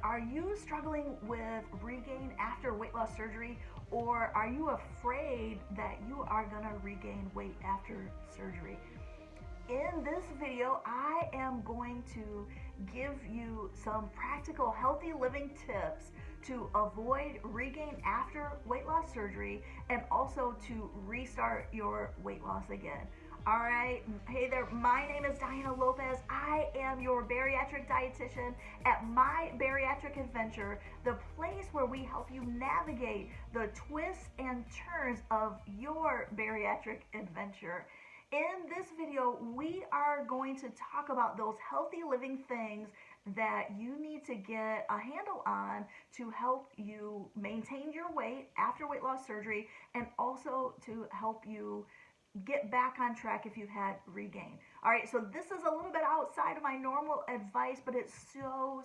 Are you struggling with regain after weight loss surgery, or are you afraid that you are going to regain weight after surgery? In this video, I am going to give you some practical healthy living tips to avoid regain after weight loss surgery and also to restart your weight loss again. All right, hey there, my name is Diana Lopez. I am your bariatric dietitian at My Bariatric Adventure, the place where we help you navigate the twists and turns of your bariatric adventure. In this video, we are going to talk about those healthy living things that you need to get a handle on to help you maintain your weight after weight loss surgery and also to help you get back on track if you've had regain. All right, so this is a little bit outside of my normal advice, but it's so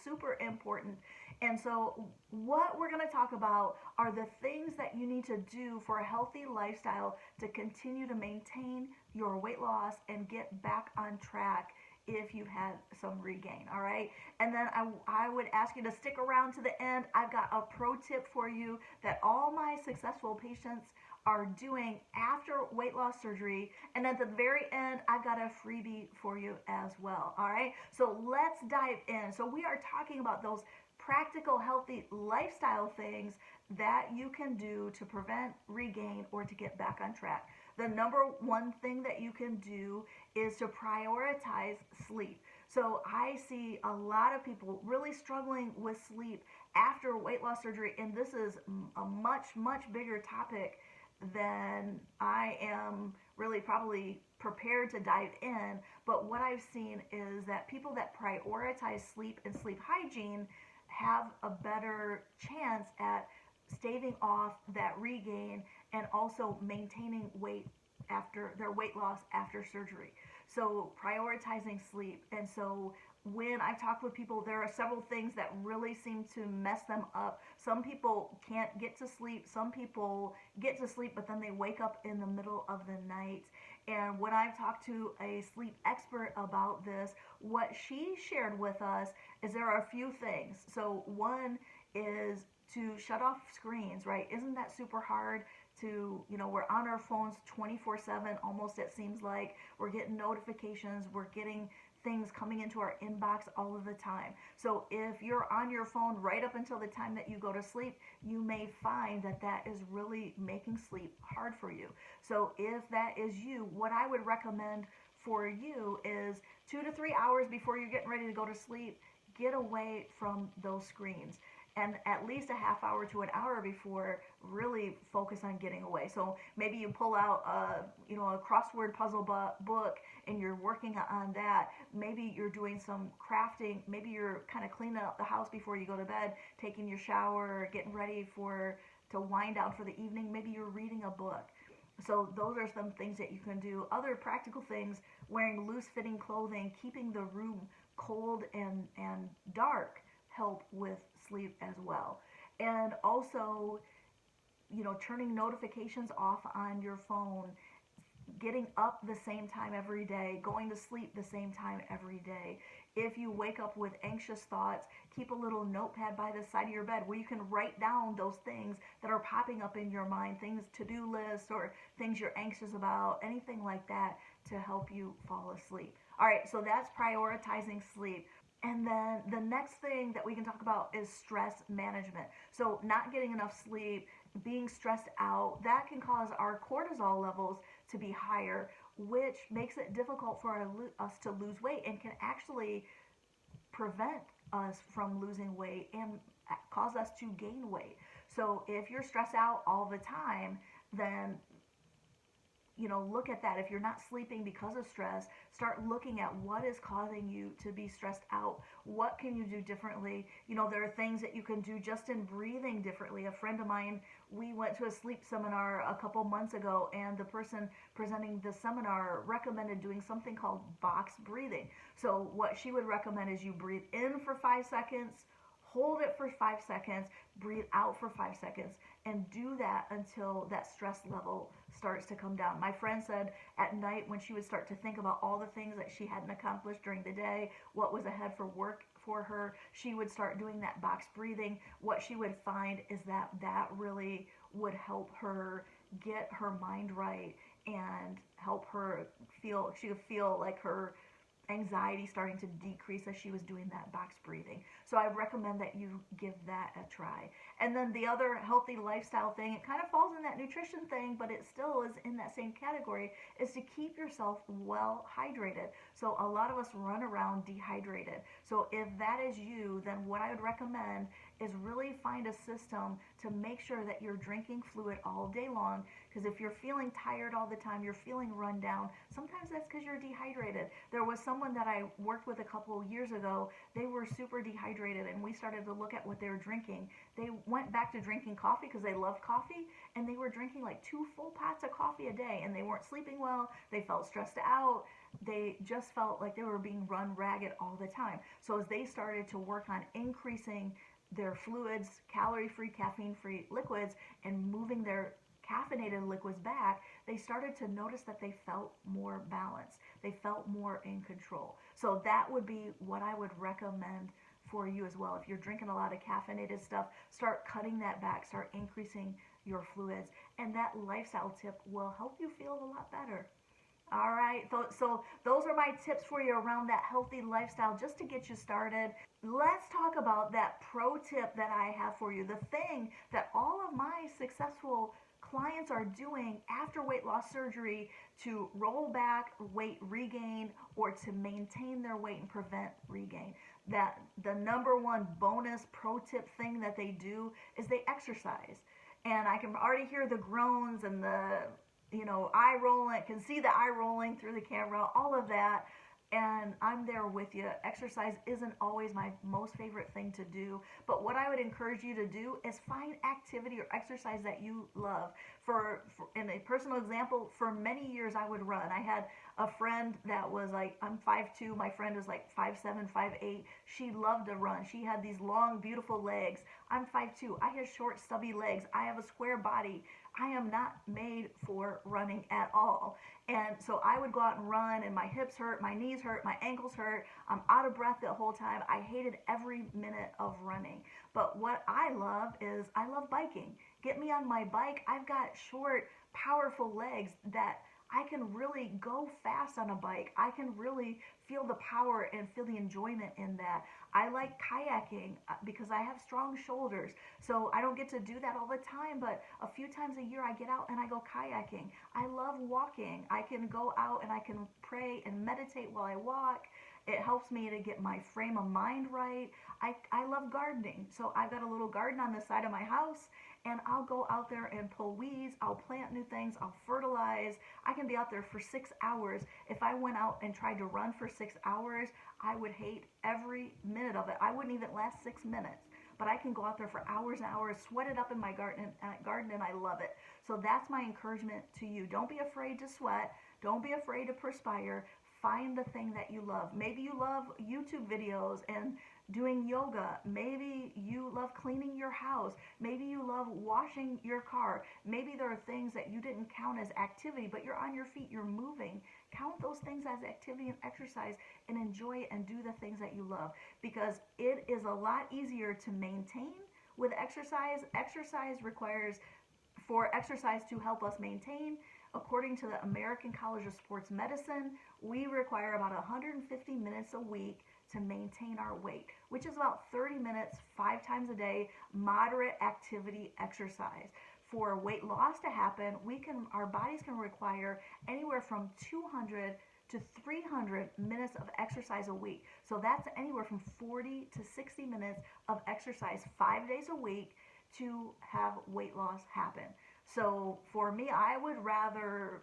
super important. And so what we're going to talk about are the things that you need to do for a healthy lifestyle to continue to maintain your weight loss and get back on track if you've had some regain. All right, and then I would ask you to stick around to the end. I've got a pro tip for you that all my successful patients are doing after weight loss surgery, and at the very end I've got a freebie for you as well. All right, so let's dive in. So we are talking about those practical healthy lifestyle things that you can do to prevent regain or to get back on track. The number one thing that you can do is to prioritize sleep. So I see a lot of people really struggling with sleep after weight loss surgery, and this is a much bigger topic than I am really probably prepared to dive in. But what I've seen is that people that prioritize sleep and sleep hygiene have a better chance at staving off that regain and also maintaining weight after their weight loss after surgery. So prioritizing sleep. And so when I talk with people, there are several things that really seem to mess them up. Some people can't get to sleep. Some people get to sleep, but then they wake up in the middle of the night. And when I've talked to a sleep expert about this, what she shared with us is there are a few things. So one is to shut off screens, right? Isn't that super hard to, we're on our phones 24/7 almost, it seems like. We're getting notifications, we're getting things coming into our inbox all of the time. So if you're on your phone right up until the time that you go to sleep, you may find that that is really making sleep hard for you. So if that is you, what I would recommend for you is 2 to 3 hours before you're getting ready to go to sleep, get away from those screens. And at least a half hour to an hour before, really focus on getting away. So maybe you pull out a crossword puzzle book and you're working on that. Maybe you're doing some crafting. Maybe you're kind of cleaning up the house before you go to bed, taking your shower, getting ready to wind down for the evening. Maybe you're reading a book. So those are some things that you can do. Other practical things: wearing loose-fitting clothing, keeping the room cold and dark, help with sleep as well. And also, turning notifications off on your phone, getting up the same time every day, going to sleep the same time every day. If you wake up with anxious thoughts, keep a little notepad by the side of your bed where you can write down those things that are popping up in your mind, things, to-do lists or things you're anxious about, anything like that to help you fall asleep. All right, so that's prioritizing sleep. And then the next thing that we can talk about is stress management. So not getting enough sleep, being stressed out, that can cause our cortisol levels to be higher, which makes it difficult for us to lose weight and can actually prevent us from losing weight and cause us to gain weight. So if you're stressed out all the time, then look at that. If you're not sleeping because of stress, start looking at what is causing you to be stressed out. What can you do differently? There are things that you can do just in breathing differently. A friend of mine, we went to a sleep seminar a couple months ago, and the person presenting the seminar recommended doing something called box breathing. So what she would recommend is you breathe in for 5 seconds, hold it for 5 seconds, breathe out for 5 seconds. and do that until that stress level starts to come down. My friend said at night when she would start to think about all the things that she hadn't accomplished during the day, what was ahead for work for her, she would start doing that box breathing. What she would find is that that really would help her get her mind right and help her feel, she would feel like her anxiety starting to decrease as she was doing that box breathing. So I recommend that you give that a try. And then the other healthy lifestyle thing, it kind of falls in that nutrition thing, but it still is in that same category, is to keep yourself well hydrated. So a lot of us run around dehydrated. So if that is you, then what I would recommend is really find a system to make sure that you're drinking fluid all day long. Because if you're feeling tired all the time, you're feeling run down, sometimes that's because you're dehydrated. There was someone that I worked with a couple of years ago. They were super dehydrated, and we started to look at what they were drinking. They went back to drinking coffee because they love coffee, and they were drinking like 2 full pots of coffee a day, and they weren't sleeping well. They felt stressed out. They just felt like they were being run ragged all the time. So as they started to work on increasing their fluids, calorie-free, caffeine-free liquids, and moving their caffeinated liquids back, they started to notice that they felt more balanced. They felt more in control. So that would be what I would recommend for you as well. If you're drinking a lot of caffeinated stuff, start cutting that back, start increasing your fluids, and that lifestyle tip will help you feel a lot better. All right, so those are my tips for you around that healthy lifestyle just to get you started. Let's talk about that pro tip that I have for you. The thing that all of my successful clients are doing after weight loss surgery to roll back weight regain or to maintain their weight and prevent regain. That the number one bonus pro tip thing that they do is they exercise. And I can already hear the groans and the eye rolling, can see the eye rolling through the camera, all of that. And I'm there with you. Exercise isn't always my most favorite thing to do, but what I would encourage you to do is find activity or exercise that you love. In a personal example, for many years I would run. I had a friend that was like, I'm 5'2", my friend was like 5'7", 5'8". She loved to run. She had these long, beautiful legs. I'm 5'2". I have short, stubby legs. I have a square body. I am not made for running at all. And so I would go out and run, and my hips hurt, my knees hurt, my ankles hurt. I'm out of breath the whole time. I hated every minute of running. But what I love is I love biking. Get me on my bike. I've got short, powerful legs that I can really go fast on a bike. I can really feel the power and feel the enjoyment in that. I like kayaking because I have strong shoulders. So I don't get to do that all the time, but a few times a year I get out and I go kayaking. I love walking. I can go out and I can pray and meditate while I walk. It helps me to get my frame of mind right. I love gardening. So I've got a little garden on the side of my house, and I'll go out there and pull weeds. I'll plant new things. I'll fertilize. I can be out there for 6 hours. If I went out and tried to run for 6 hours, I would hate every minute of it. I wouldn't even last 6 minutes. But I can go out there for hours and hours, sweat it up in my garden, and I love it. So that's my encouragement to you. Don't be afraid to sweat. Don't be afraid to perspire. Find the thing that you love. Maybe you love YouTube videos and doing yoga. Maybe you love cleaning your house. Maybe you love washing your car. Maybe there are things that you didn't count as activity, but you're on your feet, you're moving. Count those things as activity and exercise and enjoy it and do the things that you love, because it is a lot easier to maintain with exercise. For exercise to help us maintain, according to the American College of Sports Medicine, we require about 150 minutes a week to maintain our weight, which is about 30 minutes 5 times a day, moderate activity exercise. For weight loss to happen, our bodies can require anywhere from 200 to 300 minutes of exercise a week. So that's anywhere from 40 to 60 minutes of exercise 5 days a week to have weight loss happen. So for me, I would rather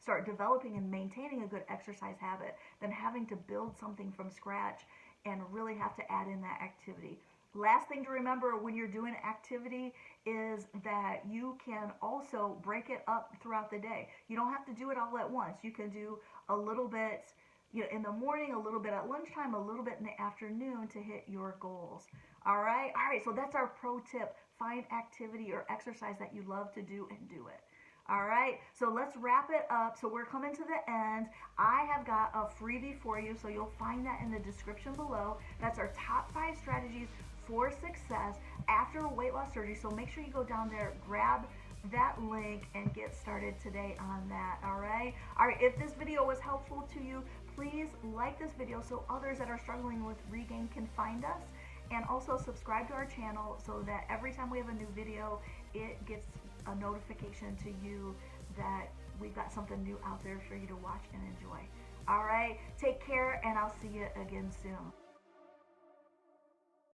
start developing and maintaining a good exercise habit than having to build something from scratch and really have to add in that activity. Last thing to remember when you're doing activity is that you can also break it up throughout the day. You don't have to do it all at once. You can do a little bit in the morning, a little bit at lunchtime, a little bit in the afternoon to hit your goals. All right, so that's our pro tip. find activity or exercise that you love to do and do it. All right, so let's wrap it up. So we're coming to the end. I have got a freebie for you, so you'll find that in the description below. That's our top 5 strategies for success after weight loss surgery. So make sure you go down there, grab that link, and get started today on that. All right, if this video was helpful to you, please like this video so others that are struggling with regain can find us, and also subscribe to our channel so that every time we have a new video, it gets a notification to you that we've got something new out there for you to watch and enjoy. All right, take care, and I'll see you again soon.